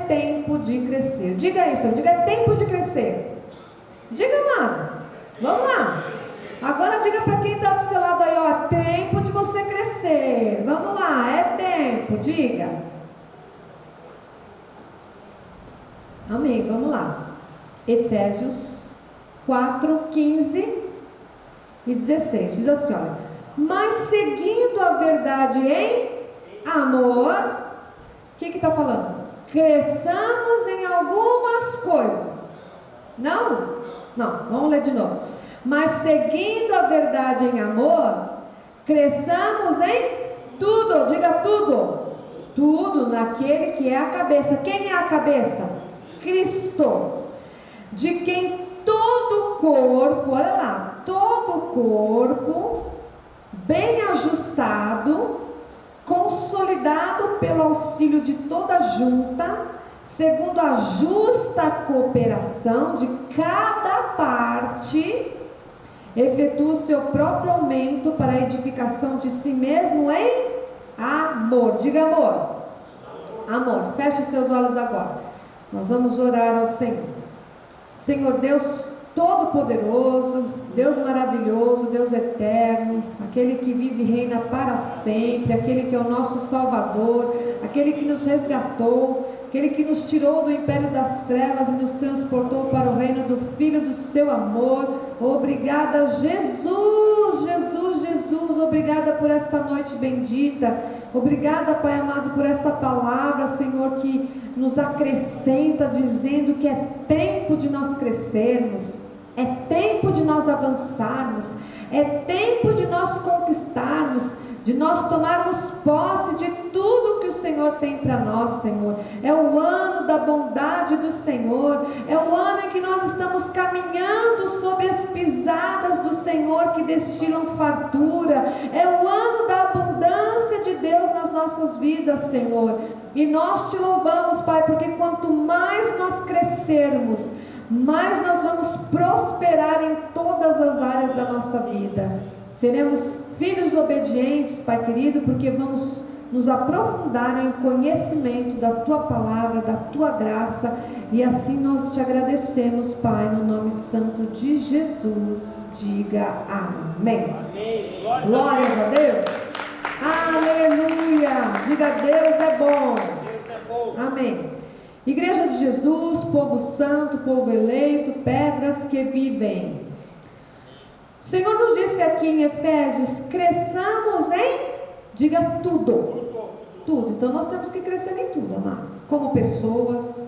tempo de crescer. Diga isso, diga: é tempo de crescer. Diga, amado. Vamos lá. Agora diga para quem está do seu lado aí, ó: é tempo de você crescer. Vamos lá, é tempo. Diga. Amém, vamos lá. Efésios 4, 15 e 16. Diz assim, olha: mas seguindo a verdade em amor, o que está falando? Cresçamos em algumas coisas. Não, vamos ler de novo. Mas seguindo a verdade em amor, cresçamos em tudo. Diga tudo. Tudo naquele que é a cabeça. Quem é a cabeça? Cristo. De quem todo o corpo, olha lá, todo o corpo, bem ajustado, consolidado pelo auxílio de toda junta, segundo a justa cooperação de cada parte, efetua o seu próprio aumento para a edificação de si mesmo em amor. Diga amor. Amor. Feche os seus olhos agora. Nós vamos orar ao Senhor. Senhor Deus Todo-Poderoso, Deus maravilhoso, Deus eterno, aquele que vive e reina para sempre, aquele que é o nosso Salvador, aquele que nos resgatou, aquele que nos tirou do império das trevas e nos transportou para o reino do Filho do seu amor. Obrigada, Jesus, Jesus, Jesus, obrigada por esta noite bendita. Obrigada, Pai amado, por esta palavra, Senhor, que nos acrescenta, dizendo que é tempo de nós crescermos, é tempo de nós avançarmos, é tempo de nós conquistarmos, de nós tomarmos posse de tudo que o Senhor tem para nós, Senhor. É o ano da bondade do Senhor, é o ano em que nós estamos caminhando sobre as pisadas do Senhor que destilam fartura, é o ano da abundância de Deus nas nossas vidas, Senhor. E nós te louvamos, Pai, porque quanto mais nós crescermos, mais nós vamos prosperar em todas as áreas da nossa vida. Seremos filhos obedientes, Pai querido, porque vamos nos aprofundar em conhecimento da Tua palavra, da Tua graça, e assim nós te agradecemos, Pai, no nome santo de Jesus. Diga amém. Amém. Glórias a Deus. Aleluia. Diga: Deus é bom. Deus é bom. Amém. Igreja de Jesus, povo santo, povo eleito, pedras que vivem. O Senhor nos disse aqui em Efésios: cresçamos em, diga tudo. Tudo. Então nós temos que crescer em tudo, amado. Como pessoas,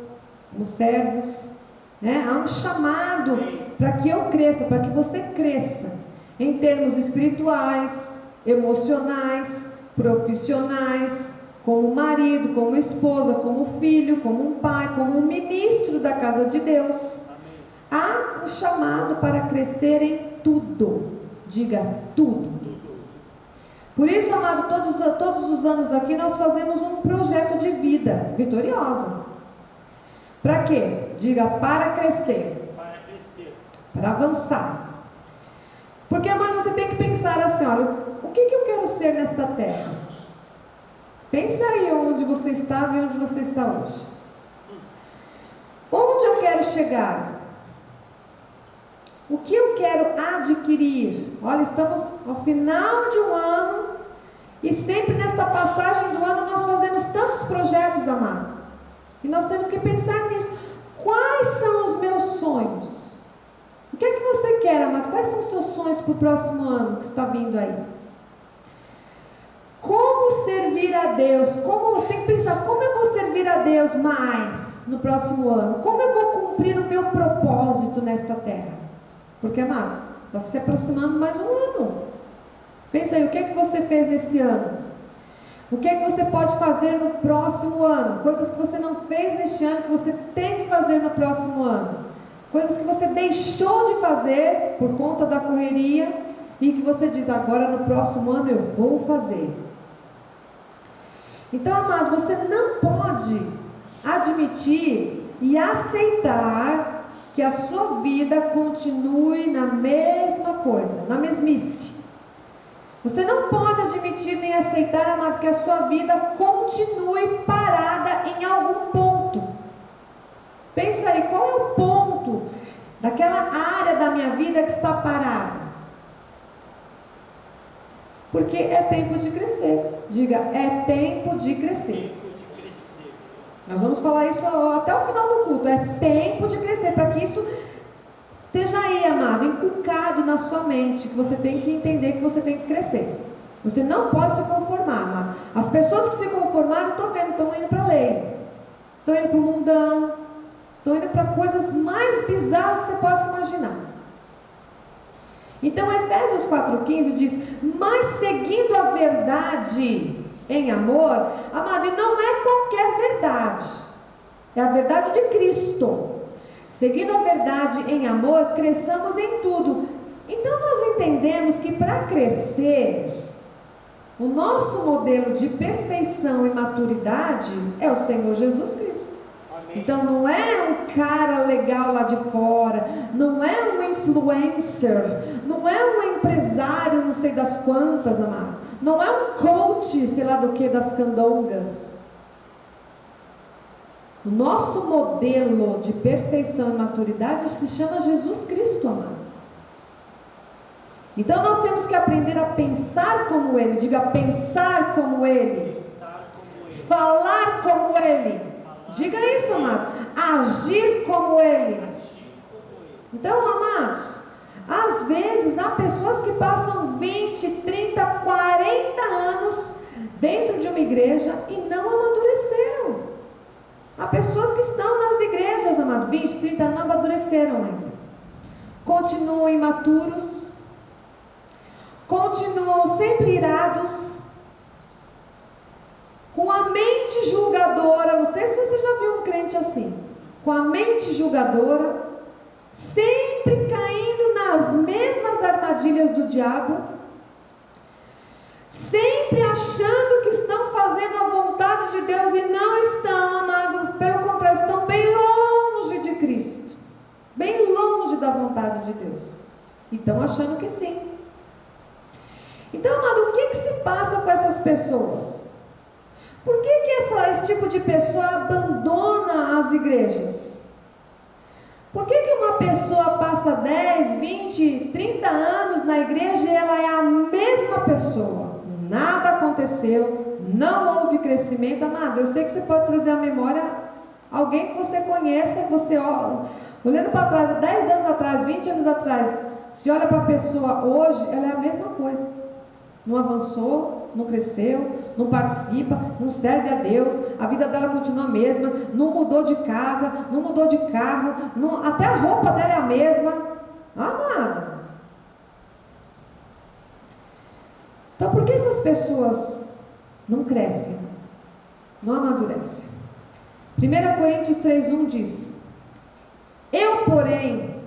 como servos, né? Há um chamado para que eu cresça, para que você cresça em termos espirituais, emocionais, profissionais, como marido, como esposa, como filho, como um pai, como um ministro da casa de Deus. Há um chamado para crescer em tudo. Diga tudo. Por isso, amado, todos os anos aqui nós fazemos um projeto de vida vitoriosa. Para quê? Diga: para crescer. Para crescer. Para avançar. Porque, amado, você tem que pensar assim: olha, o que eu quero ser nesta terra? Pensa aí onde você estava e onde você está hoje. Onde eu quero chegar? O que eu quero adquirir? Olha, estamos ao final de um ano e sempre nesta passagem do ano nós fazemos tantos projetos, amado. E nós temos que pensar nisso. Quais são os meus sonhos? O que é que você quer, amado? Quais são os seus sonhos para o próximo ano que está vindo aí? Como servir a Deus? Como você tem que pensar: como eu vou servir a Deus mais no próximo ano? Como eu vou cumprir o meu propósito nesta terra? Porque, amado, está se aproximando mais um ano. Pensa aí, o que é que você fez nesse ano? O que é que você pode fazer no próximo ano? Coisas que você não fez neste ano, que você tem que fazer no próximo ano. Coisas que você deixou de fazer por conta da correria e que você diz: agora no próximo ano eu vou fazer. Então, amado, você não pode admitir e aceitar que a sua vida continue na mesma coisa, na mesmice. Você não pode admitir nem aceitar, amado, que a sua vida continue parada em algum ponto. Pensa aí, qual é o ponto daquela área da minha vida que está parada? Porque é tempo de crescer. Diga, é tempo de crescer. Nós vamos falar isso até o final do culto. É tempo de crescer, para que isso esteja aí, amado, inculcado na sua mente, que você tem que entender que você tem que crescer. Você não pode se conformar, amado. As pessoas que se conformaram, estou vendo, estão indo para a lei, estão indo para o mundão, estão indo para coisas mais bizarras que você possa imaginar. Então Efésios 4,15 diz: mas seguindo a verdade em amor, amado, e não é qualquer verdade, é a verdade de Cristo. Seguindo a verdade em amor, cresçamos em tudo. Então nós entendemos que para crescer, o nosso modelo de perfeição e maturidade é o Senhor Jesus Cristo. Amém. Então não é um cara legal lá de fora, não é um influencer, não é um empresário não sei das quantas, amado, não é um coach, sei lá do que, das candongas. O nosso modelo de perfeição e maturidade se chama Jesus Cristo, amado. Então nós temos que aprender a pensar como Ele. Diga, pensar como Ele. Falar como Ele. Diga isso, amado. Agir como Ele. Então, amados, às vezes há pessoas que passam 20, 30, 40 anos dentro de uma igreja e não amadureceram. Há pessoas que estão nas igrejas, amado, 20, 30 anos, não amadureceram ainda. Continuam imaturos, continuam sempre irados, com a mente julgadora. Não sei se você já viu um crente assim, com a mente julgadora, sempre caindo nas mesmas armadilhas do diabo, sempre achando que estão fazendo a vontade de Deus e não estão, amado. Pelo contrário, estão bem longe de Cristo, bem longe da vontade de Deus, e estão achando que sim. Então, amado, o que se passa com essas pessoas? Por que esse tipo de pessoa abandona as igrejas? Por que uma pessoa passa 10, 20, 30 anos na igreja e ela é a mesma pessoa? Nada aconteceu, não houve crescimento. Amado, eu sei que você pode trazer à memória alguém que você conheça, que você, olhando para trás, 10 anos atrás, 20 anos atrás, se olha para a pessoa hoje, ela é a mesma coisa. Não avançou, não cresceu, não participa, não serve a Deus, a vida dela continua a mesma, não mudou de casa, não mudou de carro, até a roupa dela é a mesma. Amado, então por que essas pessoas não crescem, não amadurecem? 1 Coríntios 3,1 diz: eu, porém,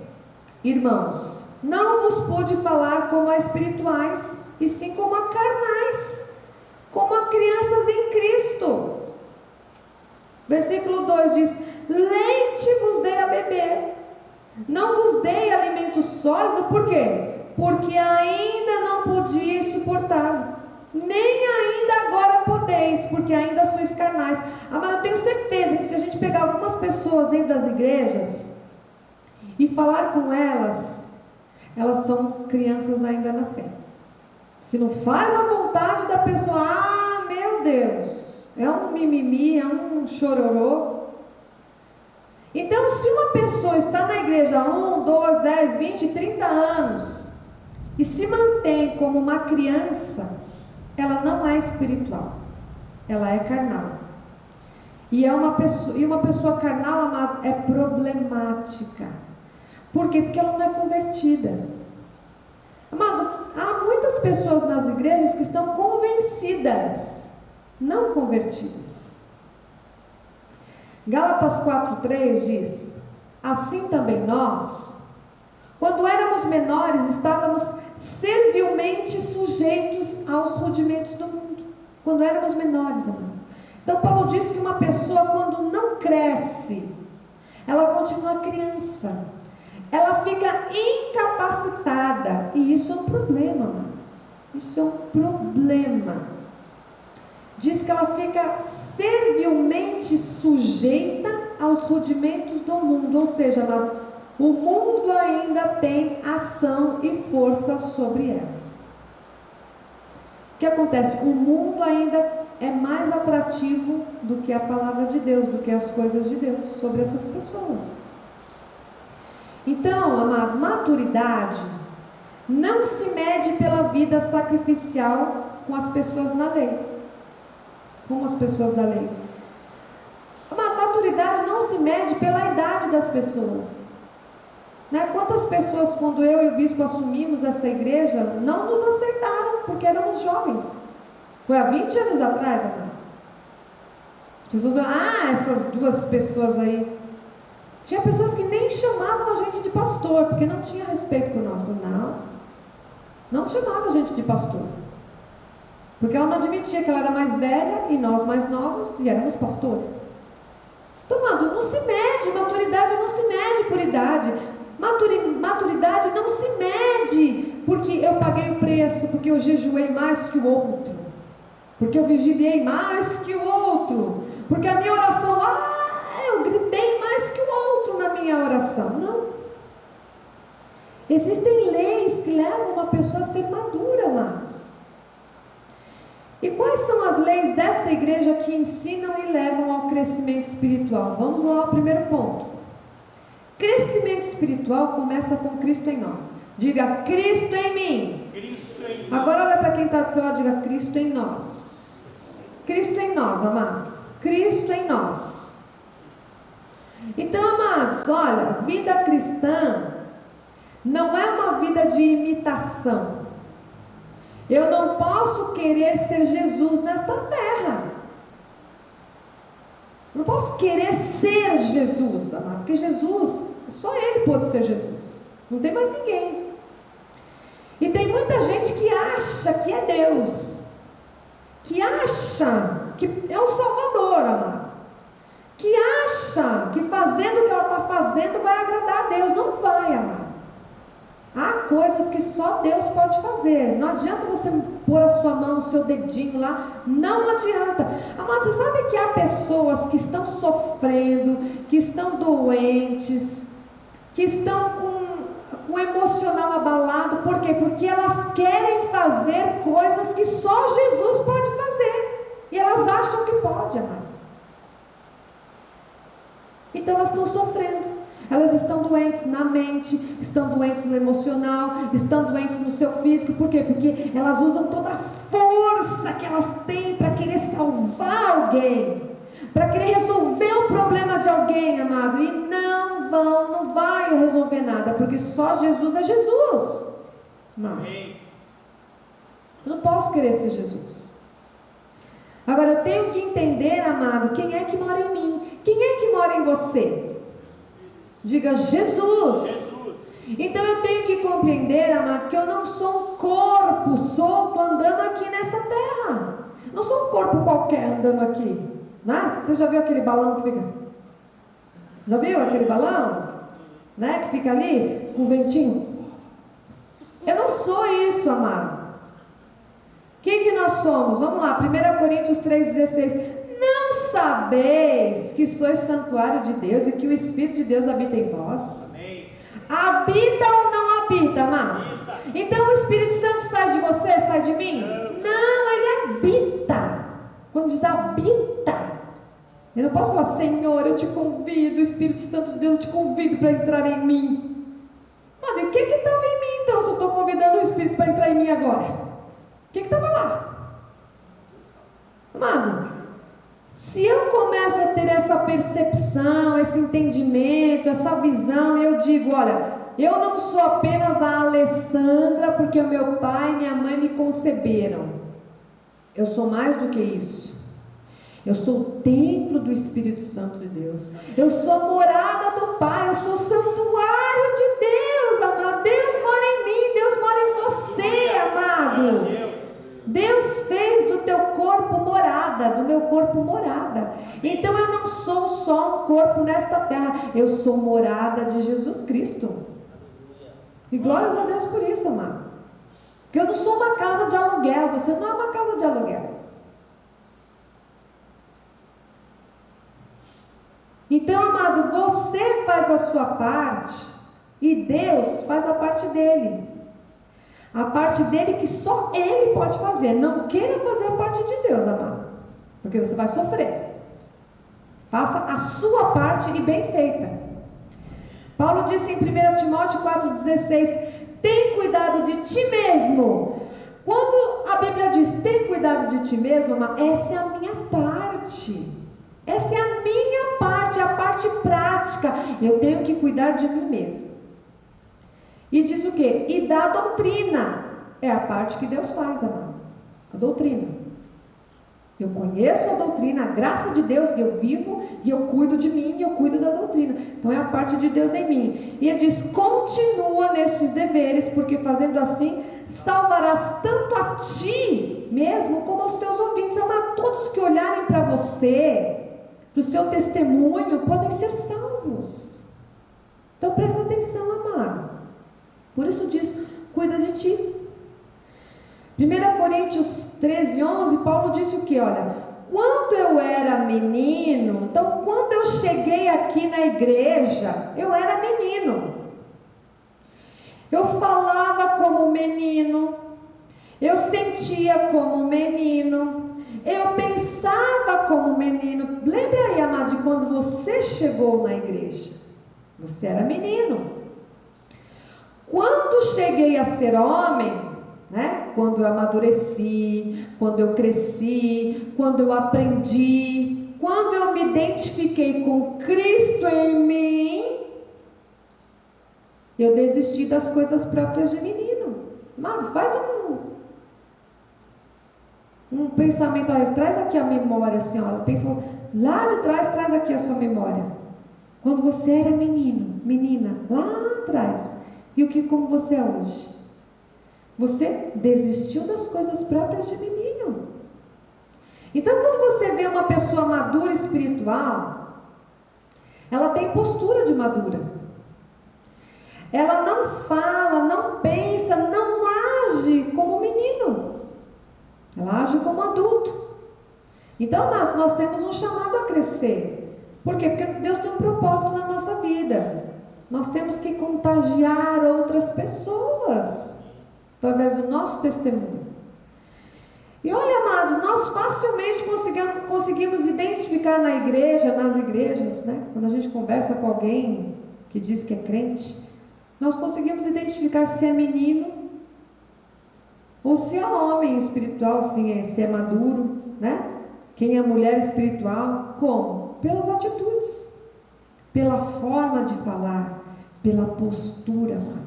irmãos, não vos pude falar como a espirituais, e sim como a carnais, como a crianças em Cristo. Versículo 2 diz: leite vos dei a beber, não vos dei alimento sólido. Por quê? Porque ainda não podiais suportá-lo, nem ainda agora podeis, porque ainda sois carnais. Mas eu tenho certeza que se a gente pegar algumas pessoas dentro das igrejas e falar com elas, elas são crianças ainda na fé. Se não faz a vontade da pessoa, meu Deus, é um mimimi, é um chororô. Então, se uma pessoa está na igreja 1, 2, 10, 20, 30 anos e se mantém como uma criança, ela não é espiritual, ela é carnal. E uma pessoa carnal, amado, é problemática. Por quê? Porque ela não é convertida. Amado, há muitas pessoas nas igrejas que estão convencidas, não convertidas. Gálatas 4,3 diz: assim também nós, quando éramos menores, estávamos servilmente sujeitos aos rudimentos do mundo. Quando éramos menores, amado. Então Paulo diz que uma pessoa, quando não cresce, ela continua criança, ela fica incapacitada, e isso é um problema, amados. Isso é um problema. Diz que ela fica servilmente sujeita aos rudimentos do mundo, ou seja, amado, o mundo ainda tem ação e força sobre ela. O que acontece? O mundo ainda é mais atrativo do que a palavra de Deus, do que as coisas de Deus sobre essas pessoas. Então, amado, maturidade não se mede pela vida sacrificial com as pessoas na lei. Com as pessoas da lei. A maturidade não se mede pela idade das pessoas. Né? Quantas pessoas, quando eu e o bispo assumimos essa igreja, não nos aceitaram porque éramos jovens? Foi há 20 anos atrás, amados. As pessoas falam, essas duas pessoas aí. Tinha pessoas que nem chamavam a gente de pastor, porque não tinha respeito por nós. Não chamava a gente de pastor. Porque ela não admitia que ela era mais velha e nós mais novos e éramos pastores. Então, amado, não se mede, maturidade não se mede por idade. Maturidade não se mede porque eu paguei o preço, porque eu jejuei mais que o outro, porque eu vigiliei mais que o outro, porque a minha oração, eu gritei mais que o outro na minha oração. Não. Existem leis que levam uma pessoa a ser madura, amados. E quais são as leis desta igreja que ensinam e levam ao crescimento espiritual? Vamos lá ao primeiro ponto. Crescimento espiritual começa com Cristo em nós. Diga, Cristo em mim. Cristo em nós. Agora olha para quem está do seu lado, diga, Cristo em nós. Cristo em nós, amado. Cristo em nós. Então, amados, olha, vida cristã não é uma vida de imitação. Eu não posso querer ser Jesus nesta terra. Não posso querer ser Jesus, amado, porque Jesus, só Ele pode ser Jesus. Não tem mais ninguém. E tem muita gente que acha que é Deus, que acha que é o Salvador, amado, que acha que fazendo o que ela está fazendo vai agradar a Deus. Não vai, amado. Há coisas que só Deus pode fazer. Não adianta você pôr a sua mão, o seu dedinho lá. Não adianta. Amado, você sabe que há pessoas que estão sofrendo, que estão doentes, que estão com o emocional abalado. Por quê? Porque elas querem fazer coisas que só Jesus pode fazer. E elas acham que pode, amado. Então elas estão sofrendo. Elas estão doentes na mente, estão doentes no emocional, estão doentes no seu físico. Por quê? Porque elas usam toda a força que elas têm para querer salvar alguém, para querer resolver o problema de alguém, amado. E não vai resolver nada, porque só Jesus é Jesus. Amém. Eu não posso querer ser Jesus. Agora eu tenho que entender, amado, quem é que mora em mim? Quem é que mora em você? Diga, Jesus. Então eu tenho que compreender, amado, que eu não sou um corpo solto andando aqui nessa terra. Não sou um corpo qualquer andando aqui, né? Você já viu aquele balão que fica? Já viu aquele balão? Né? Que fica ali com o ventinho? Eu não sou isso, amado. Quem que nós somos? Vamos lá, 1 Coríntios 3,16. Não sabeis que sois santuário de Deus e que o Espírito de Deus habita em vós? Amém. Habita ou não habita, amado? Habita. Então o Espírito Santo sai de você, sai de mim? Não, ele habita. Quando diz habita, eu não posso falar, Senhor, eu te convido, o Espírito Santo de Deus, eu te convido para entrar em mim. Mas o que estava em mim então, se eu estou convidando o Espírito para entrar em mim agora? O que estava lá? Amado, se eu começo a ter essa percepção, esse entendimento, essa visão, e eu digo, olha, eu não sou apenas a Alessandra porque o meu pai e minha mãe me conceberam. Eu sou mais do que isso. Eu sou o templo do Espírito Santo de Deus. Eu sou a morada do Pai. Eu sou o santuário de Deus, amado. Deus mora em mim, Deus mora em você, amado. Deus fez do teu corpo morada, do meu corpo morada. Então eu não sou só um corpo nesta terra, eu sou morada de Jesus Cristo. E glórias a Deus por isso, amado. Porque eu não sou uma casa de aluguel, você não é uma casa de aluguel. Então, amado, você faz a sua parte e Deus faz a parte dele. A parte dele que só ele pode fazer. Não queira fazer a parte de Deus, amado, porque você vai sofrer. Faça a sua parte e bem feita. Paulo disse em 1 Timóteo 4,16: tem cuidado de ti mesmo. Quando a Bíblia diz tem cuidado de ti mesmo, amado, essa é a minha parte. Essa é a minha parte, a parte prática. Eu tenho que cuidar de mim mesmo. E diz o quê? E da doutrina. É a parte que Deus faz, amado. A doutrina. Eu conheço a doutrina, a graça de Deus, e eu vivo, e eu cuido de mim, e eu cuido da doutrina. Então é a parte de Deus em mim. E ele diz, continua nestes deveres, porque fazendo assim, salvarás tanto a ti mesmo, como aos teus ouvintes. Amado, todos que olharem para você, para o seu testemunho, podem ser salvos. Então presta atenção, amado. Por isso diz, cuida de ti. 1 Coríntios 13:11, Paulo disse o que? Olha, quando eu era menino, então quando eu cheguei aqui na igreja, eu era menino. Eu falava como menino, eu sentia como menino, eu pensava como menino. Lembra aí, amado, de quando você chegou na igreja? Você era menino. Quando cheguei a ser homem, né? Quando eu amadureci, quando eu cresci, quando eu aprendi, quando eu me identifiquei com Cristo em mim, eu desisti das coisas próprias de menino. Amado, faz um pensamento, olha, traz aqui a memória, assim, ó, pensa lá de trás, traz aqui a sua memória. Quando você era menino, menina, lá atrás, e como você é hoje? Você desistiu das coisas próprias de menino. Então, quando você vê uma pessoa madura espiritual, ela tem postura de madura. Ela não fala, não pensa, não age como menino. Ela age como adulto. Então, mas nós temos um chamado a crescer. Por quê? Porque Deus tem um propósito na nossa vida. Nós temos que contagiar outras pessoas através do nosso testemunho. E olha, amados, nós facilmente conseguimos identificar na igreja, nas igrejas, né? Quando a gente conversa com alguém que diz que é crente, nós conseguimos identificar se é menino ou se é homem espiritual, se é maduro, né? Quem é mulher espiritual, como? Pelas atitudes, pela forma de falar, pela postura, amado.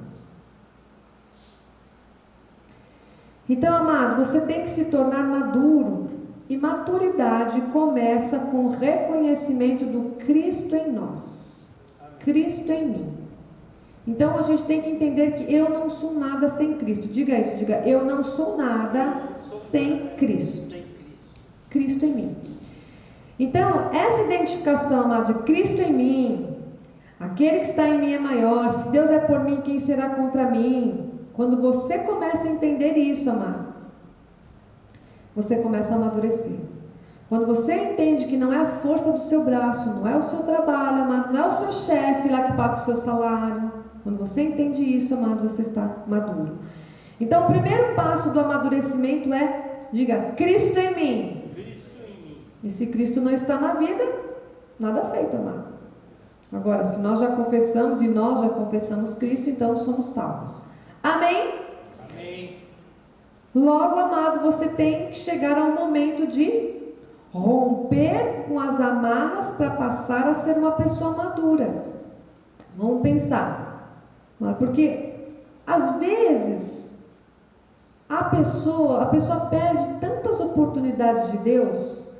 Então, amado, você tem que se tornar maduro. E maturidade começa com o reconhecimento do Cristo em nós. Cristo em mim. Então, a gente tem que entender que eu não sou nada sem Cristo. Diga isso, diga, eu não sou nada sem Cristo. Cristo em mim. Então, essa identificação, amado, de Cristo em mim, aquele que está em mim é maior, se Deus é por mim, quem será contra mim? Quando você começa a entender isso, amado, você começa a amadurecer. Quando você entende que não é a força do seu braço, não é o seu trabalho, amado, não é o seu chefe lá que paga o seu salário. Quando você entende isso, amado, você está maduro. Então, o primeiro passo do amadurecimento é, diga, Cristo em mim. Cristo em mim. E se Cristo não está na vida, nada feito, amado. Agora, se nós já confessamos e nós já confessamos Cristo, então somos salvos. Amém? Amém. Logo, amado, você tem que chegar ao momento de romper com as amarras para passar a ser uma pessoa madura. Vamos pensar. Porque, às vezes, a pessoa perde tantas oportunidades de Deus.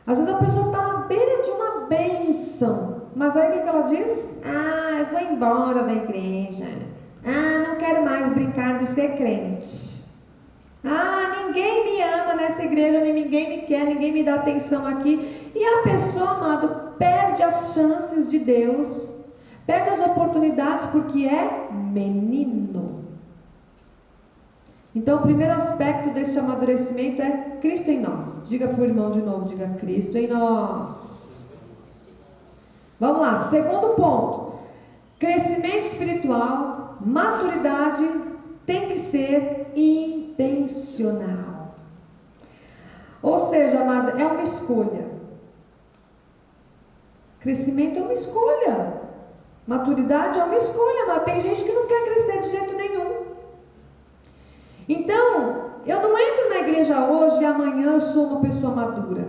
Às vezes a pessoa está à beira de uma bênção. Mas aí o que ela diz? Ah, eu vou embora da igreja. Ah, não quero mais brincar de ser crente. Ah, ninguém me ama nessa igreja, ninguém me quer, ninguém me dá atenção aqui. E a pessoa, amado, perde as chances de Deus, perde as oportunidades porque é menino. Então, o primeiro aspecto deste amadurecimento é Cristo em nós. Diga para o irmão de novo, diga Cristo em nós. Vamos lá, segundo ponto. Crescimento espiritual, maturidade tem que ser intencional. Ou seja, amado, é uma escolha. Crescimento é uma escolha. Maturidade é uma escolha, mas tem gente que não quer crescer de jeito nenhum. Então, eu não entro na igreja hoje e amanhã eu sou uma pessoa madura.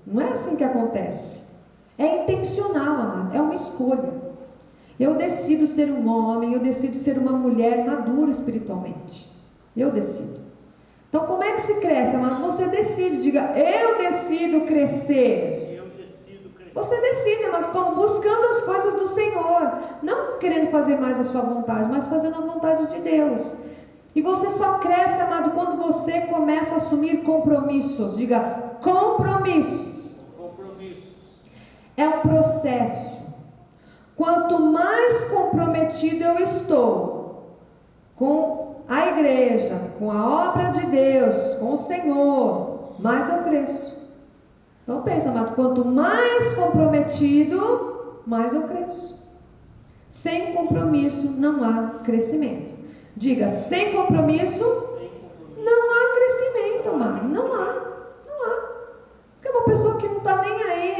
Não é assim que acontece. É intencional, amado, é uma escolha. Eu decido ser um homem, eu decido ser uma mulher madura espiritualmente. Eu decido. Então, como é que se cresce, amado? Você decide, diga, eu decido crescer. Você decide, amado, como? Buscando as coisas do Senhor. Não querendo fazer mais a sua vontade, mas fazendo a vontade de Deus. E você só cresce, amado, quando você começa a assumir compromissos. Diga, compromissos. É um processo. Quanto mais comprometido eu estou com a igreja, com a obra de Deus, com o Senhor, mais eu cresço. Então pensa, amado, quanto mais comprometido, mais eu cresço. Sem compromisso não há crescimento. Diga, sem compromisso não há crescimento, amado. Não há. Porque uma pessoa que não está nem aí,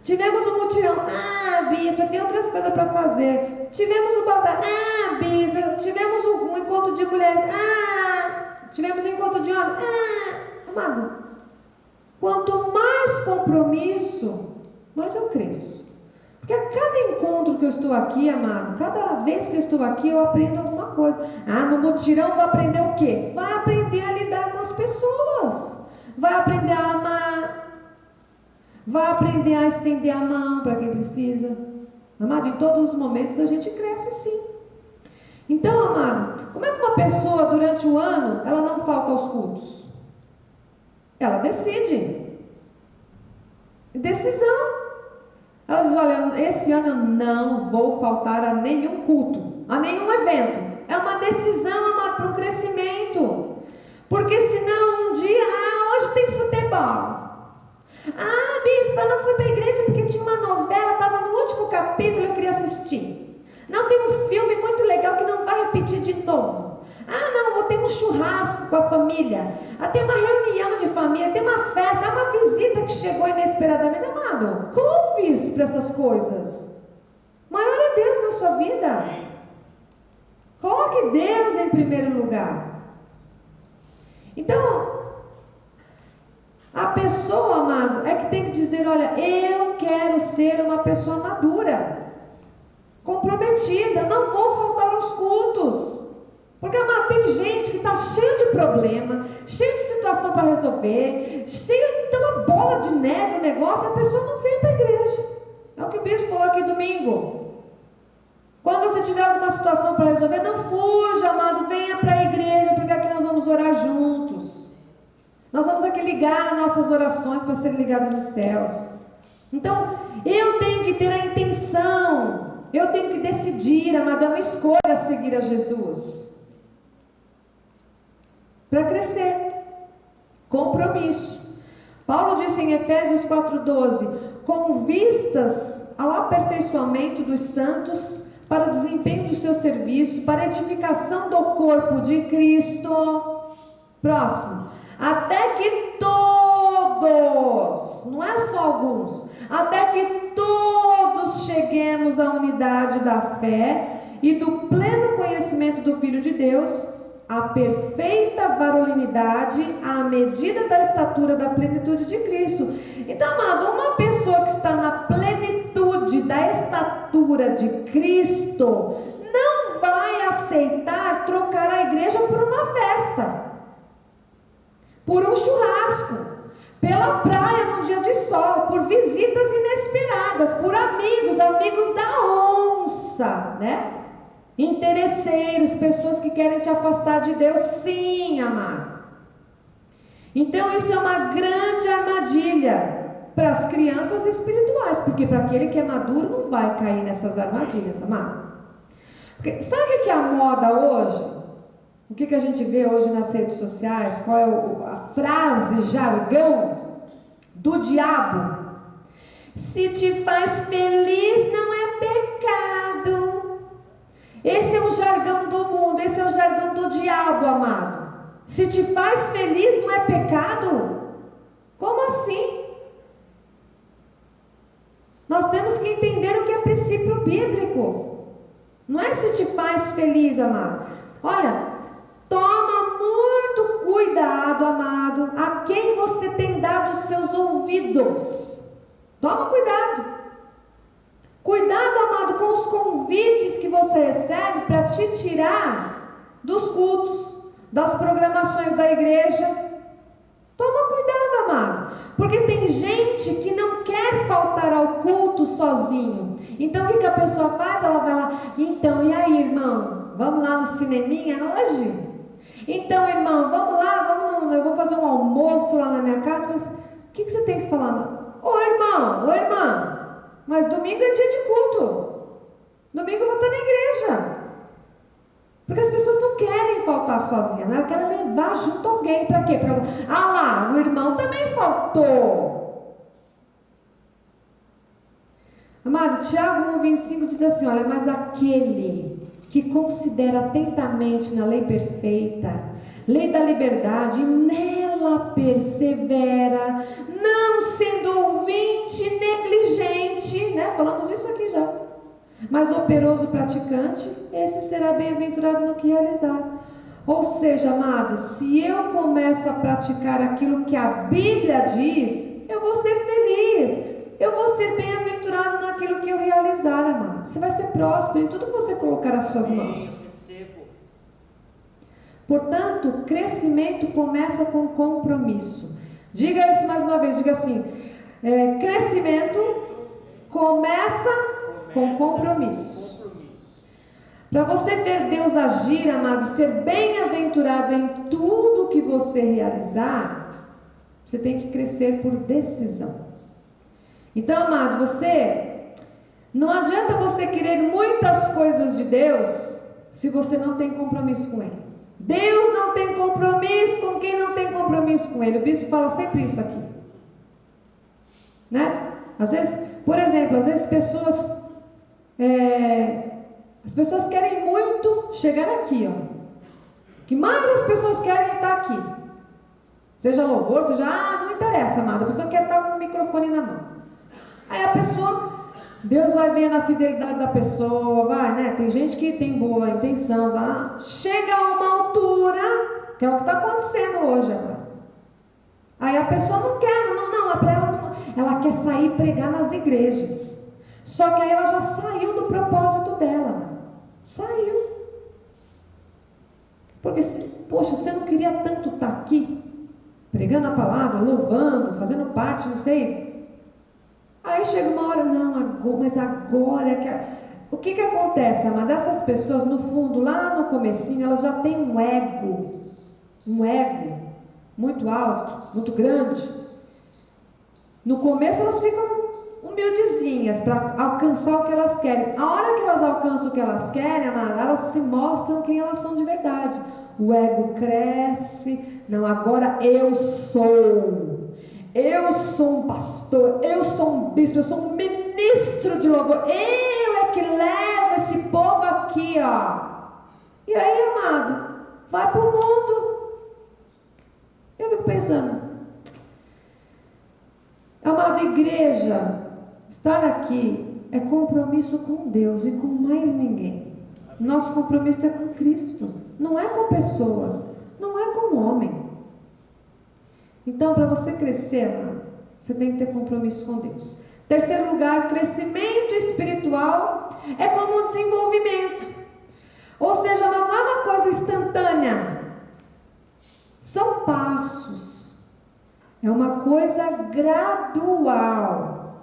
tivemos um mutirão, bispo, tem outras coisas para fazer. Tivemos o bazar, bispo, tivemos um encontro de mulheres, tivemos um encontro de homens, amado. Quanto mais compromisso, mais eu cresço. Porque a cada encontro que eu estou aqui, amado, cada vez que eu estou aqui, eu aprendo alguma coisa. No mutirão vou aprender o quê? Vai aprender a lidar com as pessoas. Vai aprender a amar. Vai aprender a estender a mão para quem precisa. Amado, em todos os momentos a gente cresce sim. Então, amado, como é que uma pessoa durante o ano, ela não falta aos cultos? Ela decide. Decisão. Ela diz, olha, esse ano eu não vou faltar a nenhum culto, a nenhum evento. É uma decisão, amado, para o crescimento. Porque senão um dia, hoje tem futebol. Bispo, eu não fui para a igreja porque tinha uma novela, estava no último capítulo, eu queria assistir. Não, tem um filme muito legal que não vai repetir de novo. Não, vou ter um churrasco com a família. Tem uma reunião de família, tem uma festa, uma visita que chegou inesperadamente. Amado, couve para essas coisas. Maior é Deus na sua vida. Coloque Deus em primeiro lugar. Então, a pessoa, amado, é que tem que dizer, olha, eu quero ser uma pessoa madura, comprometida, não vou faltar aos cultos. Porque, amado, tem gente que está cheia de problema, cheia de situação para resolver, cheia de uma bola de neve o negócio, a pessoa não vem para a igreja. É o que o bispo falou aqui domingo. Quando você tiver alguma situação para resolver, não fuja, amado, venha para a igreja, porque aqui nós vamos orar juntos. Nós vamos aqui ligar as nossas orações para serem ligadas nos céus. Então, eu tenho que ter a intenção, eu tenho que decidir, amado, é uma escolha seguir a Jesus. Para crescer, compromisso. Paulo disse em Efésios 4,12: com vistas ao aperfeiçoamento dos santos, para o desempenho do seu serviço, para a edificação do corpo de Cristo. Próximo. Até que todos, não é só alguns, até que todos cheguemos à unidade da fé e do pleno conhecimento do Filho de Deus, a perfeita varonilidade à medida da estatura da plenitude de Cristo. Então, amado, uma pessoa que está na plenitude da estatura de Cristo não vai aceitar trocar a igreja por uma festa, por um churrasco, pela praia num dia de sol, por visitas inesperadas, por amigos da onça, né? Interesseiros, pessoas que querem te afastar de Deus. Sim, amado. Então isso é uma grande armadilha para as crianças espirituais, porque para aquele que é maduro não vai cair nessas armadilhas, amado. Porque, sabe o que é a moda hoje? O que a gente vê hoje nas redes sociais? Qual é a frase, jargão do diabo? Se te faz feliz, não é pecado. Esse é o jargão do mundo, esse é o jargão do diabo, amado. Se te faz feliz, não é pecado? Como assim? Nós temos que entender o que é princípio bíblico. Não é se te faz feliz, amado. Olha, toma muito cuidado, amado, a quem você tem dado os seus ouvidos. Toma cuidado. Cuidado, amado, com os convites que você recebe para te tirar dos cultos, das programações da igreja. Toma cuidado, amado, porque tem gente que não quer faltar ao culto sozinho. Então o que a pessoa faz? Ela vai lá, então, e aí, irmão? Vamos lá no cineminha hoje? Então, irmão, vamos lá, eu vou fazer um almoço lá na minha casa. O que você tem que falar, mano? Ô irmão, ô irmã, mas domingo é dia de culto. Domingo eu vou estar na igreja. Porque as pessoas não querem faltar sozinhas, né? Querem levar junto alguém. Para quê? Lá, o irmão também faltou. Amado, Tiago 1,25 diz assim, olha, mas aquele que considera atentamente na lei perfeita, lei da liberdade, e nela persevera, não sendo ouvinte negligente, né? Falamos isso aqui já. Mas operoso praticante, esse será bem-aventurado no que realizar. Ou seja, amado, se eu começo a praticar aquilo que a Bíblia diz, eu vou ser feliz. Eu vou ser bem-aventurado naquilo que eu realizar, amado. Você vai ser próspero em tudo que você colocar nas suas mãos. Portanto, o crescimento começa com compromisso. Diga isso mais uma vez, diga assim, crescimento começa com compromisso. Para você ver Deus agir, amado, ser bem-aventurado em tudo que você realizar, você tem que crescer por decisão. Então, amado, não adianta você querer muitas coisas de Deus se você não tem compromisso com Ele. Deus não tem compromisso com quem não tem compromisso com Ele. O bispo fala sempre isso aqui, né? Às vezes, por exemplo, às vezes as pessoas querem muito chegar aqui, ó. O que mais as pessoas querem é estar aqui. Seja louvor, seja, não interessa, amado. A pessoa quer estar com o microfone na mão. Aí a pessoa, Deus vai vendo a fidelidade da pessoa, vai, né? Tem gente que tem boa intenção, tá? Chega a uma altura, que é o que está acontecendo hoje agora. Aí a pessoa não quer, ela quer sair e pregar nas igrejas. Só que aí ela já saiu do propósito dela, né? Saiu. Porque, poxa, você não queria tanto estar aqui, pregando a palavra, louvando, fazendo parte, não sei. Aí chega uma hora, mas agora é que... O que acontece, amada? Dessas pessoas, no fundo, lá no comecinho, elas já têm um ego muito alto, muito grande. No começo elas ficam humildezinhas para alcançar o que elas querem. A hora que elas alcançam o que elas querem, amada, elas se mostram quem elas são de verdade. O ego cresce. Não, agora eu sou um pastor, eu sou um bispo, eu sou um ministro de louvor, eu é que levo esse povo aqui, ó. E aí, amado, vai para o mundo. Eu fico pensando, amado, igreja, estar aqui é compromisso com Deus e com mais ninguém. Nosso compromisso é com Cristo, não é com pessoas, não é com o homem. Então, para você crescer, amado, você tem que ter compromisso com Deus. Terceiro lugar, crescimento espiritual é como um desenvolvimento. Ou seja, não é uma coisa instantânea. São passos. É uma coisa gradual.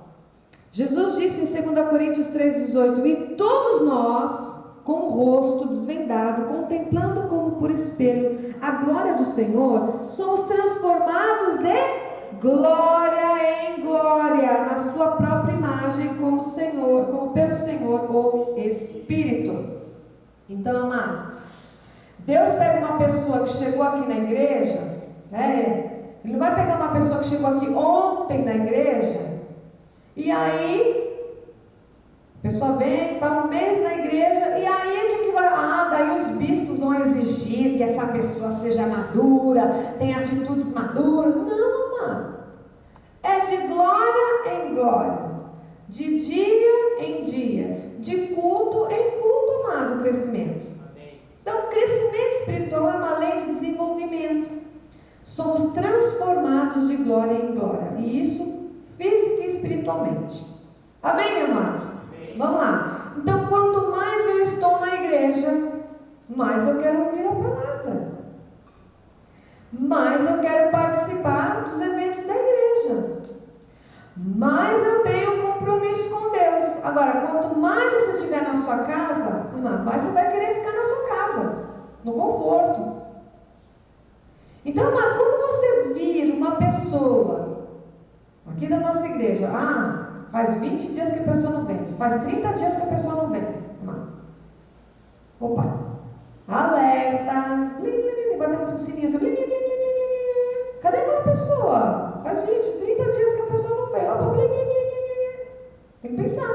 Jesus disse em 2 Coríntios 3,18: e todos nós, com o rosto desvendado, contemplando como por espelho a glória do Senhor, somos transformados de glória em glória, na sua própria imagem, como pelo Senhor, o Espírito. Então, amados, Deus pega uma pessoa que chegou aqui na igreja, né? Ele não vai pegar uma pessoa que chegou aqui ontem na igreja E aí, a pessoa vem, está um mês na igreja, e aí o que vai? Daí os bispos vão exigir que essa pessoa seja madura, tenha atitudes maduras. Não, amado. É de glória em glória, de dia em dia, de culto em culto, amado, o crescimento. Então, o crescimento espiritual é uma lei de desenvolvimento. Somos transformados de glória em glória, e isso física e espiritualmente. Amém, amados? Amém. Vamos lá. Então, quanto mais eu estou na igreja, mais eu quero ouvir a palavra, mais eu quero participar dos eventos da igreja, mais eu tenho compromisso com Deus. Agora, quanto mais você estiver na sua casa, amado, mais você vai querer ficar na sua casa, no conforto. Então, amado, quando você vir uma pessoa aqui da nossa igreja, faz 20 dias que a pessoa não vem, faz 30 dias que a pessoa não vem, amado, opa, alerta, batendo no sininho, cadê aquela pessoa? Faz 20, 30 dias que a pessoa não vem, opa, tem que pensar.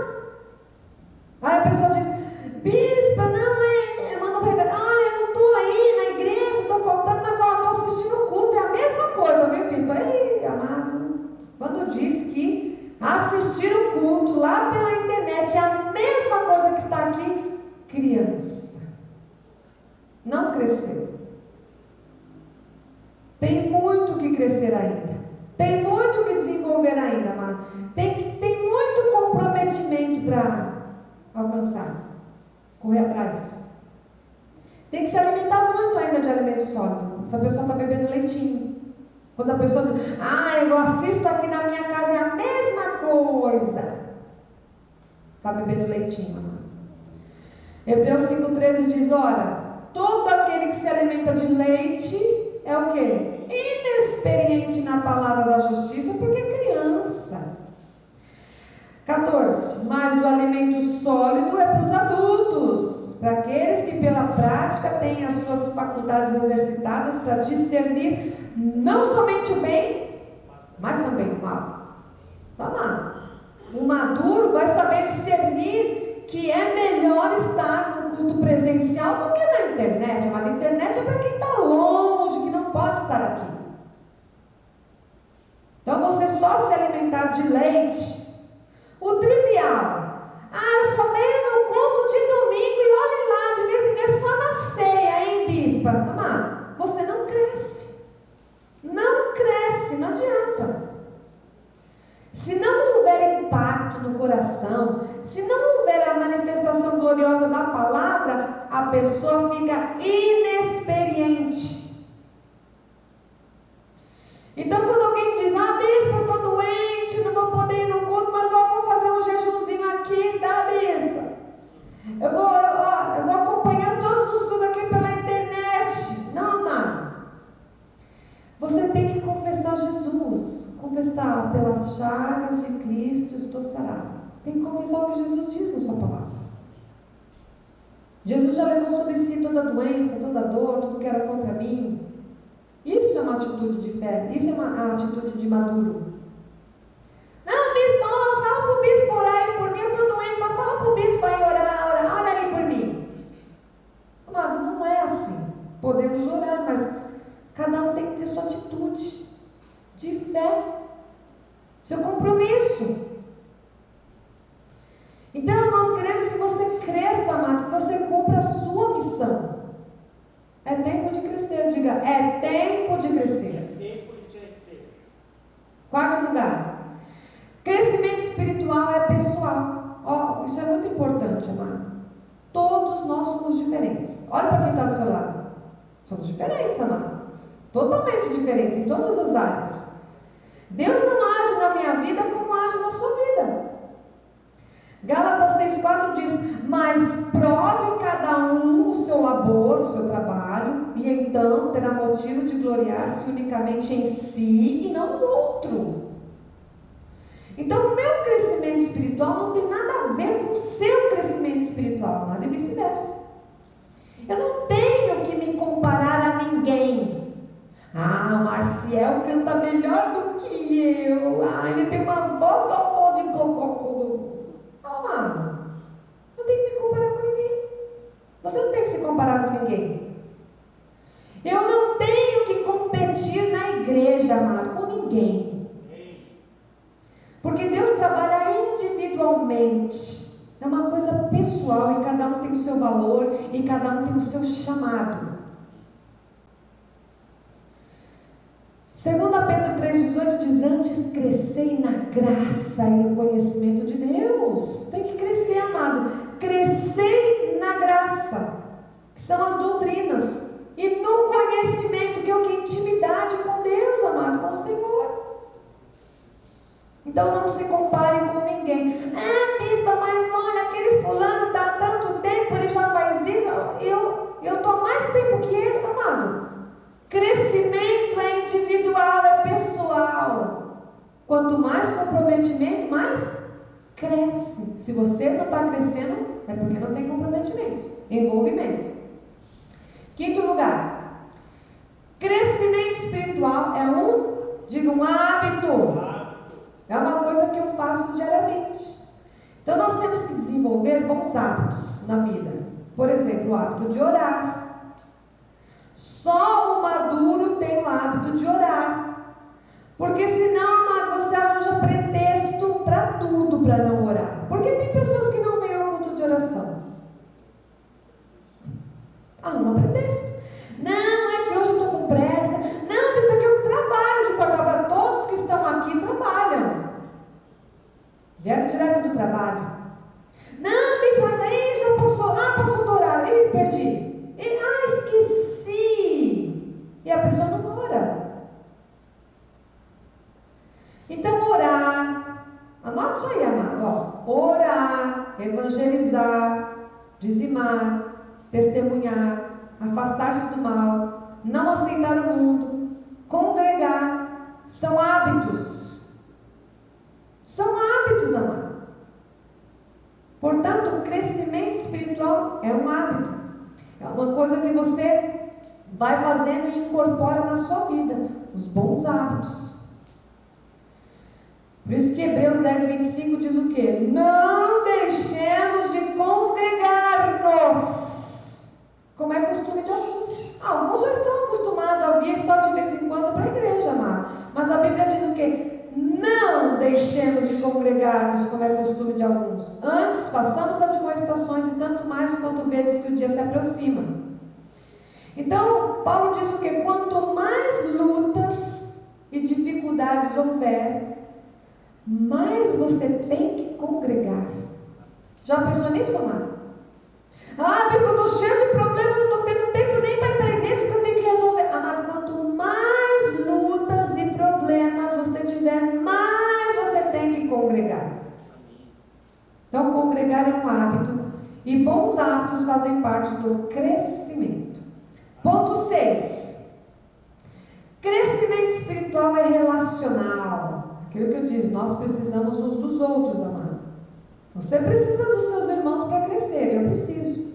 Aí a pessoa diz, bispa, manda um recado, olha, não estou aí na igreja, estou faltando, mas estou assistindo o culto, é a mesma coisa, viu, bispa? Ei, amado, quando diz que assistir o culto lá pela internet é a mesma coisa que está aqui, criança, não cresceu. Tem muito que crescer ainda, tem muito que desenvolver ainda, amado. Tem muito comprometimento para alcançar, correr atrás. Tem que se alimentar muito ainda de alimento sólido. Essa pessoa está bebendo leitinho. Quando a pessoa diz, eu assisto aqui na minha casa, é a mesma coisa, está bebendo leitinho, amado. Hebreus 5,13 diz, ora, todo aquele que se alimenta de leite é o quê? Inexperiente na palavra da justiça, porque é criança. 14. Mas o alimento sólido é para os adultos, para aqueles que pela prática têm as suas faculdades exercitadas para discernir não somente o bem, mas também o mal. Tá, amado? O maduro vai saber discernir que é melhor estar no culto presencial do que na internet. Mas a internet é para quem está longe, que não pode estar aqui. Então você só se alimentar de leite, o trivial, eu só venho no culto de domingo e olhe lá, de vez em quando só na ceia, hein, bispa? Amado, você não cresce. Não cresce, não adianta. Se não houver impacto no coração, se não houver a manifestação gloriosa da palavra, a pessoa fica inexperiente. Então, quando alguém diz, bispa, eu estou doente, não vou poder ir no culto, mas eu vou fazer um jejumzinho aqui, tá, bispa? Eu vou acompanhar todos os cultos aqui pela internet. Não, amado. Você tem que confessar Jesus. Confessar, pelas chagas de Cristo estou sarado. Tem que confessar o que Jesus diz na sua palavra. Jesus já levou sobre si toda a doença, toda a dor, tudo que era contra mim. Isso é uma atitude de fé, isso é uma atitude de maduro. Não, bispo, fala para o bispo orar aí por mim, eu estou doente, mas fala para o bispo aí orar, ora aí por mim. Amado, não é assim. Podemos orar, mas cada um tem que ter sua atitude de fé, seu compromisso. Então nós queremos que você cresça, amado, que você cumpra a sua missão. É tempo de crescer, diga, é tempo de crescer. É tempo de crescer. Quarto lugar, crescimento espiritual é pessoal. Isso é muito importante, amado. Todos nós somos diferentes. Olha para quem está do seu lado. Somos diferentes, amado. Totalmente diferentes em todas as áreas. Deus não age na minha vida como age na sua vida. Gálatas 6,4 diz, mas prove cada um o seu labor, o seu trabalho, e então terá motivo de gloriar-se unicamente em si e não no outro. Então o meu crescimento espiritual não tem nada a ver com o seu crescimento espiritual, nada e vice-versa. Eu não tenho que me comparar a ninguém. O Marciel canta melhor do que eu. Ele tem uma voz como pão de cocô. diariamente. É uma coisa pessoal e cada um tem o seu valor e cada um tem o seu chamado. 2 Pedro 3,18 diz: antes crescei na graça e no conhecimento de Deus. Tem que crescer, amado. Crescei na graça, que são as doutrinas, e no conhecimento, que é o que? Intimidade com Deus, amado, com o Senhor. Então não se compare com ninguém. Ah, bispa, mas olha, aquele fulano está há tanto tempo, ele já faz isso. Eu estou há mais tempo que ele, amado. Crescimento é individual, é pessoal. Quanto mais comprometimento, mais cresce. Se você não está crescendo, é porque não tem comprometimento, envolvimento. Quinto lugar, crescimento espiritual é um hábito. É uma coisa que eu faço diariamente. Então nós temos que desenvolver bons hábitos na vida. Por exemplo, o hábito de orar. Só o maduro tem o hábito de orar. Porque senão, amado, você arranja pretexto para tudo para não orar. Porque tem pessoas que não vêm ao culto de oração. Arruma pretexto. Não, é que hoje eu estou com pressa. Não, isso aqui eu trabalho de porta para todos que estão aqui trabalham. Vieram direto do trabalho. Não, mas aí já passou do horário. Ih, perdi. Esqueci. E a pessoa não ora. Então, orar. Anote isso aí, amado. Orar, evangelizar, dizimar, testemunhar, afastar-se do mal, não aceitar o mundo, congregar, são hábitos. São hábitos, amado. Portanto, o crescimento espiritual é um hábito. É uma coisa que você vai fazendo e incorpora na sua vida. Os bons hábitos. Por isso que Hebreus 10:25 diz o quê? Não deixemos de congregar-nos, como é costume de alguns. Alguns já estão acostumados a vir só de vez em quando para a igreja, amado. Mas a Bíblia diz o quê? Não deixemos de congregar-nos, como é costume de alguns. Antes, façamos admoestações, e tanto mais quanto vedes que o dia se aproxima. Então, Paulo diz o quê? Quanto mais lutas e dificuldades houver, mais você tem que congregar. Já pensou nisso, amado? Porque eu estou cheio de problemas, não estou tendo tempo nem para ir para a igreja, porque eu tenho que resolver. Amado, quanto mais lutas e problemas você tiver, mais você tem que congregar. Então, congregar é um hábito, e bons hábitos fazem parte do crescimento. Ponto 6. Crescimento espiritual é relacional. Aquilo que eu disse, nós precisamos uns dos outros, amado. Você precisa dos seus irmãos para crescer, eu preciso.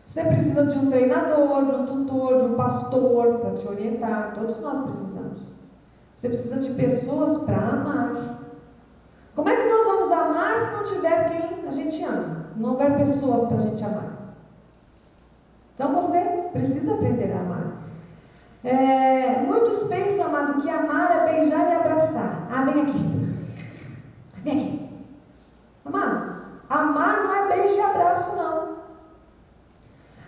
Você precisa de um treinador, de um tutor, de um pastor para te orientar. Todos nós precisamos. Você precisa de pessoas para amar. Como é que nós vamos amar se não tiver quem a gente ama? Não houver pessoas para a gente amar. Então você precisa aprender a amar. Muitos pensam, amado, que amar é beijar e abraçar. Vem aqui. Vem aqui. Amado, amar não é beijo e abraço, não.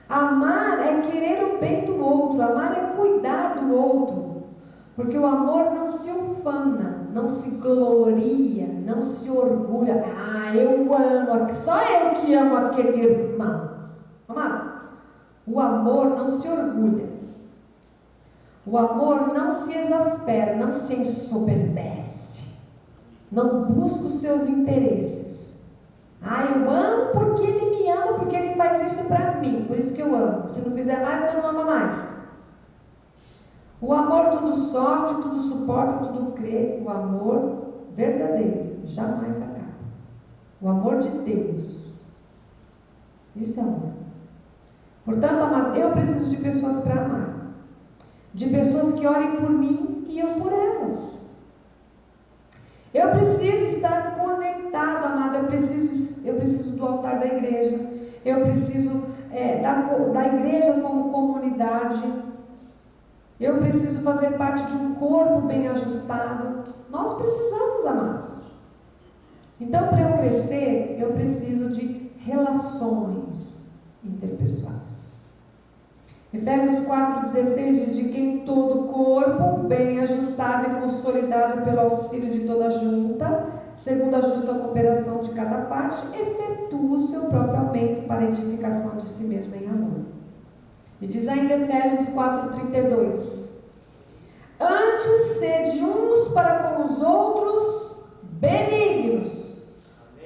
Amar é querer o bem do outro. Amar é cuidar do outro. Porque o amor não se ufana, não se gloria, não se orgulha. Eu amo, só eu que amo aquele irmão. Amado, o amor não se orgulha. O amor não se exaspera, não se ensoberbece, não busca os seus interesses. Eu amo porque ele me ama, porque ele faz isso para mim, por isso que eu amo. Se não fizer mais, então não ama mais. O amor tudo sofre, tudo suporta, tudo crê. O amor verdadeiro jamais acaba. O amor de Deus, isso é amor. Portanto, amado, eu preciso de pessoas para amar. De pessoas que orem por mim e eu por elas. Eu preciso estar conectado, amado. Eu preciso do altar da igreja. Eu preciso da igreja como comunidade. Eu preciso fazer parte de um corpo bem ajustado. Nós precisamos, amados. Então, para eu crescer, eu preciso de relações interpessoais. Efésios 4,16 diz: de quem todo o corpo, bem ajustado e consolidado pelo auxílio de toda a junta, segundo a justa cooperação de cada parte, efetua o seu próprio aumento para a edificação de si mesmo em amor. E diz ainda Efésios 4,32: antes sede uns para com os outros benignos,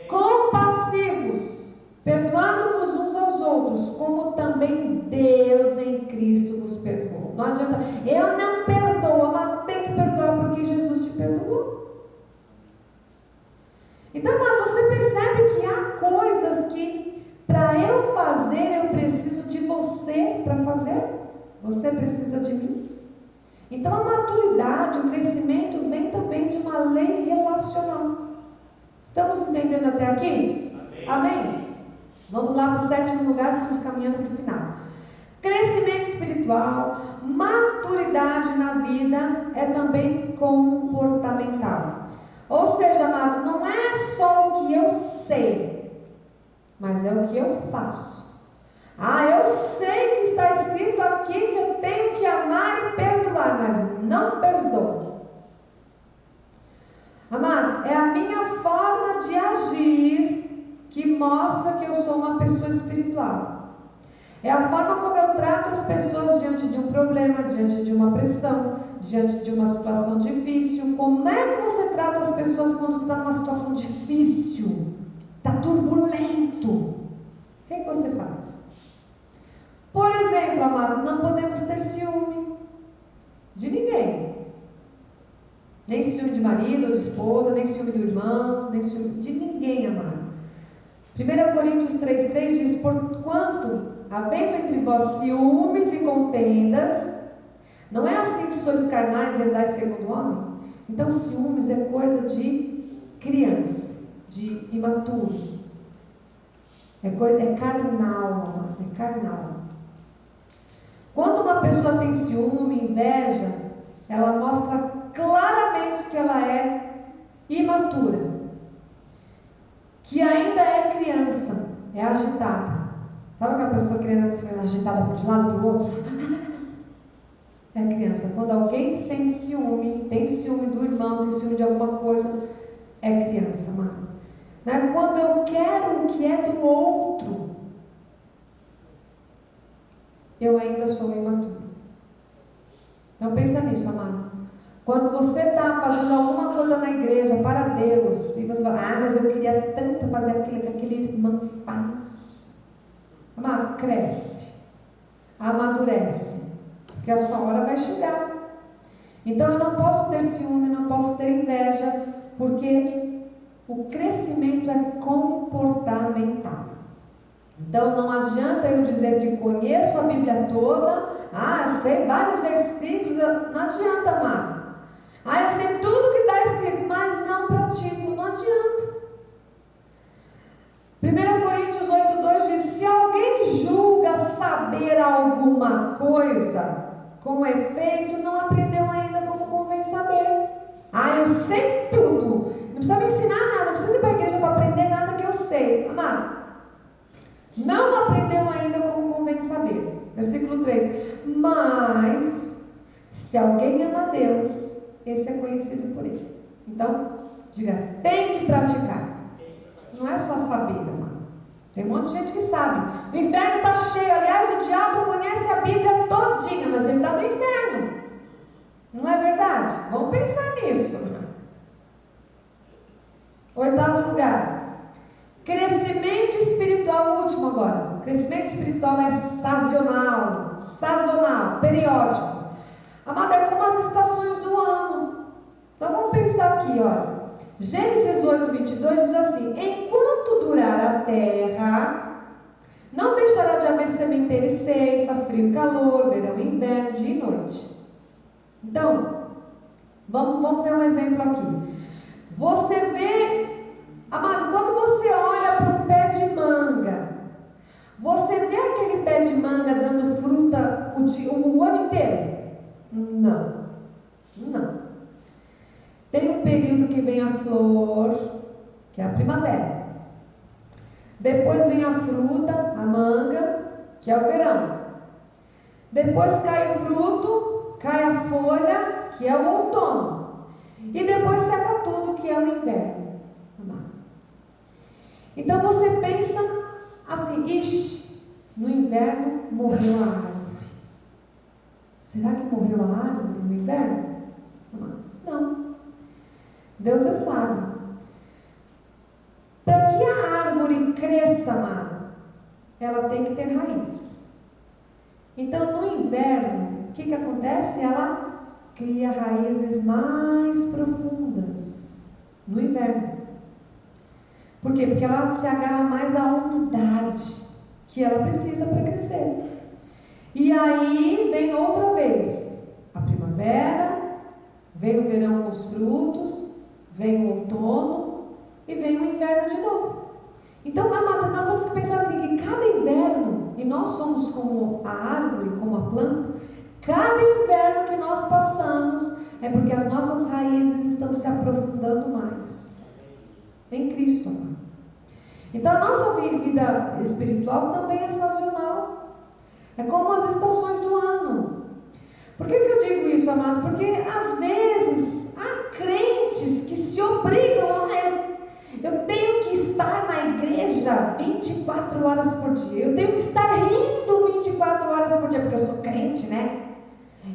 compassivos, perdoando-vos uns aos outros, como também Deus em Cristo vos perdoou. Não adianta, eu não perdoo, mas tem que perdoar porque Jesus te perdoou. Então, mas você percebe que há coisas que para eu fazer, eu preciso de você para fazer. Você precisa de mim. Então a maturidade, o crescimento vem também de uma lei relacional. Estamos entendendo até aqui? Amém? Amém? Vamos lá para o 7º lugar, estamos caminhando para o final. Crescimento espiritual, maturidade na vida é também comportamental. Ou seja, amado, não é só o que eu sei, mas é o que eu faço. Eu sei que está escrito aqui que eu tenho que amar e perdoar, mas não perdoo. Amado, é a minha forma de agir que mostra que eu sou uma pessoa espiritual. É a forma como eu trato as pessoas diante de um problema, diante de uma pressão, diante de uma situação difícil. Como é que você trata as pessoas quando está numa situação difícil? Está turbulento. O que você faz? Por exemplo, amado, não podemos ter ciúme de ninguém. Nem ciúme de marido ou de esposa, nem ciúme do irmão, nem ciúme de ninguém, amado. 1 Coríntios 3,3 diz: porquanto, havendo entre vós ciúmes e contendas, não é assim que sois carnais e andais segundo o homem? Então ciúmes é coisa de criança, de imaturo. É carnal, amado, é carnal. Quando uma pessoa tem ciúme, inveja, ela mostra claramente que ela é imatura, que ainda é criança, é agitada. Sabe aquela pessoa criança agitada de um lado para o outro? É criança. Quando alguém sente ciúme, tem ciúme do irmão, tem ciúme de alguma coisa, é criança, mano. Né? Quando eu quero o que é do outro, eu ainda sou imaturo. Então pensa nisso, amado. Quando você está fazendo alguma coisa na igreja para Deus, e você fala: mas eu queria tanto fazer aquilo que aquele irmão faz. Amado, cresce, amadurece, porque a sua hora vai chegar. Então eu não posso ter ciúme, não posso ter inveja, porque o crescimento é comportamental. Então não adianta eu dizer que conheço a Bíblia toda, eu sei vários versículos, não adianta, amado. Eu sei tudo que está escrito, mas não pratico, não adianta. 1 Coríntios 8,2 diz: se alguém julga saber alguma coisa, com efeito não aprendeu ainda como convém saber. Eu sei tudo, não precisa me ensinar nada, não precisa ir para a igreja para aprender nada que eu sei. Amado, não aprendeu ainda como convém saber. Versículo 3: mas se alguém ama a Deus, esse é conhecido por ele. Então, diga: tem que praticar. Não é só saber, amado. Tem um monte de gente que sabe. O inferno está cheio. Aliás, o diabo conhece a Bíblia todinha, mas ele está no inferno. Não é verdade? Vamos pensar nisso. 8º lugar. Crescimento espiritual, último agora. Crescimento espiritual é sazonal, periódico. Amado, é como as estações do ano. Então vamos pensar aqui, olha. Gênesis 8:22 diz assim: enquanto durar a terra, não deixará de haver sementeira e ceifa, frio e calor, verão e inverno, dia e noite. Então, vamos ver um exemplo aqui. Você vê, amado, quando você olha para um pé de manga, você vê aquele pé de manga dando fruta o ano inteiro? Não. Tem um período que vem a flor, que é a primavera. Depois vem a fruta, a manga, que é o verão. Depois cai o fruto, cai a folha, que é o outono. E depois seca tudo, que é o inverno. Então você pensa assim, ixi, no inverno morreu a árvore. Será que morreu a árvore no inverno? Não. Deus é sábio. Para que a árvore cresça, amado, ela tem que ter raiz. Então, no inverno, o que acontece? Ela cria raízes mais profundas. No inverno. Por quê? Porque ela se agarra mais à umidade que ela precisa para crescer. E aí vem outra vez a primavera, vem o verão com os frutos, vem o outono e vem o inverno de novo. Então, amados, nós temos que pensar assim, que cada inverno, e nós somos como a árvore, como a planta, cada inverno que nós passamos é porque as nossas raízes estão se aprofundando mais em Cristo, amado. Então, a nossa vida espiritual também é sazonal. É como as estações do ano. Por que eu digo isso, amado? Porque às vezes há crentes que se obrigam a eu tenho que estar na igreja 24 horas por dia. Eu tenho que estar rindo 24 horas por dia, porque eu sou crente, né?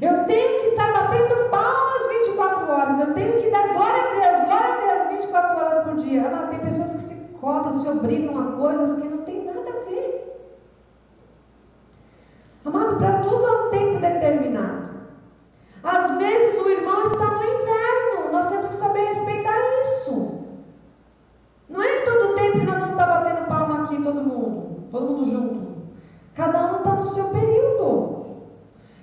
Eu tenho que estar batendo palmas 24 horas. Eu tenho que dar glória a Deus 24 horas por dia. Amado, tem pessoas que se cobram, se obrigam a coisas que não tem nada a ver. Amado, para tudo há um tempo determinado. Às vezes o irmão está no inverno. Nós temos que saber respeitar isso. Não é em todo tempo que nós vamos estar batendo palma aqui, todo mundo junto. Cada um está no seu período.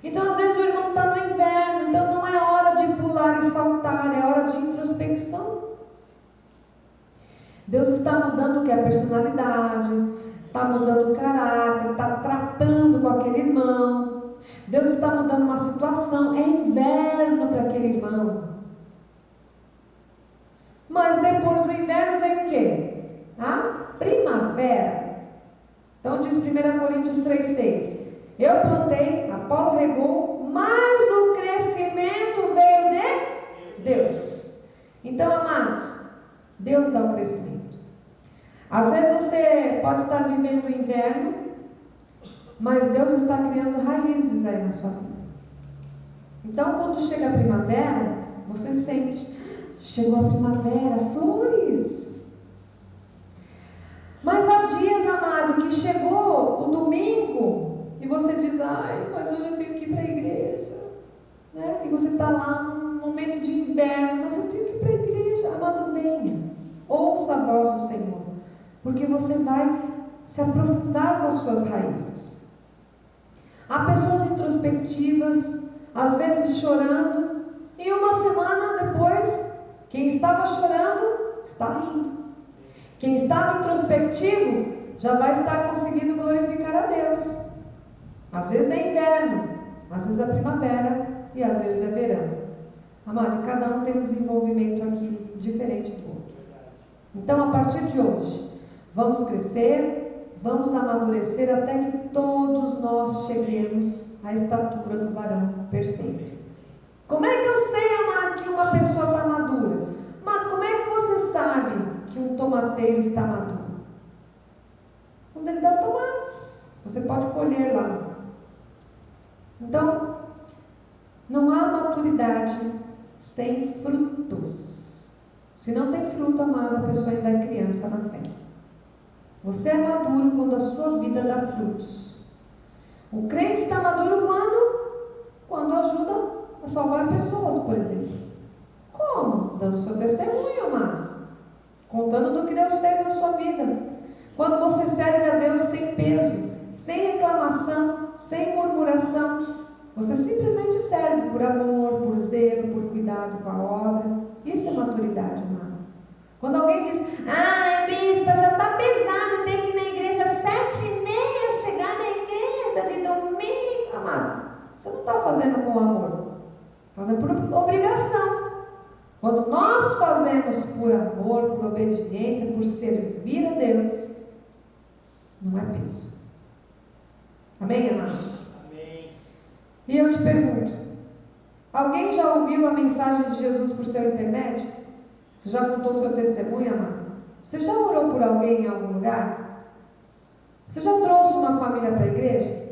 Então, às vezes, o irmão está no inverno, então não é hora de pular e saltar, é hora de introspecção. Deus está mudando o que? A personalidade, está mudando o caráter, está tratando com aquele irmão. Deus está mudando uma situação, é inverno para aquele irmão. Mas depois do inverno vem o quê? A primavera. Então diz 1 Coríntios 3,6: eu plantei, Apolo regou, mas o crescimento veio de Deus. Então, amados, Deus dá o crescimento. Às vezes você pode estar vivendo o inverno, mas Deus está criando raízes aí na sua vida. Então, quando chega a primavera, você sente, chegou a primavera, flores. Mas há dias, amado, que chegou o domingo e você diz, ai, mas hoje eu tenho que ir para a igreja, né? E você está lá num momento de inverno, mas eu tenho que ir para a igreja. Amado, venha, ouça a voz do Senhor, porque você vai se aprofundar com as suas raízes. Há pessoas introspectivas, às vezes chorando, e uma semana depois, quem estava chorando está rindo. Quem estava introspectivo já vai estar conseguindo glorificar a Deus. Às vezes é inverno, às vezes é primavera e às vezes é verão. Amado, cada um tem um desenvolvimento aqui diferente do outro. Então, a partir de hoje, vamos crescer, vamos amadurecer até que todos nós cheguemos à estatura do varão perfeito. Como é que eu sei, amado, que uma pessoa está madura? Amado, como é que você sabe que um tomateiro está maduro? Quando ele dá tomates, você pode colher lá. Então, não há maturidade sem frutos. Se não tem fruto, amado, a pessoa ainda é criança na fé. Você é maduro quando a sua vida dá frutos. O crente está maduro quando ajuda a salvar pessoas, por exemplo. Como? Dando seu testemunho, amado. Contando do que Deus fez na sua vida. Quando você serve a Deus sem peso, sem reclamação, sem murmuração, você simplesmente serve por amor, por zelo, por cuidado com a obra. Isso é maturidade, amado. Quando alguém diz, bispa, já está pesado ter que ir na igreja 7h30, chegar na igreja de domingo. Amado, você não está fazendo com amor. Está fazendo por obrigação. Quando nós fazemos por amor, por obediência, servir a Deus não é peso. Amém, amados? Amém. E eu te pergunto, alguém já ouviu a mensagem de Jesus por seu intermédio? Você já contou seu testemunho, amado? Você já orou por alguém em algum lugar? Você já trouxe uma família para a igreja?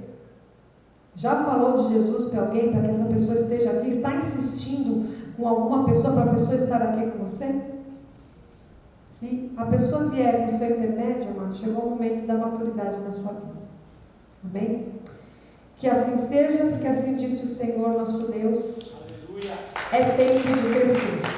Já falou de Jesus para alguém, para que essa pessoa esteja aqui? Está insistindo com alguma pessoa para a pessoa estar aqui com você? Se a pessoa vier por seu intermédio, amado, chegou o momento da maturidade na sua vida. Amém? Que assim seja, porque assim disse o Senhor nosso Deus. Aleluia. É tempo de crescer.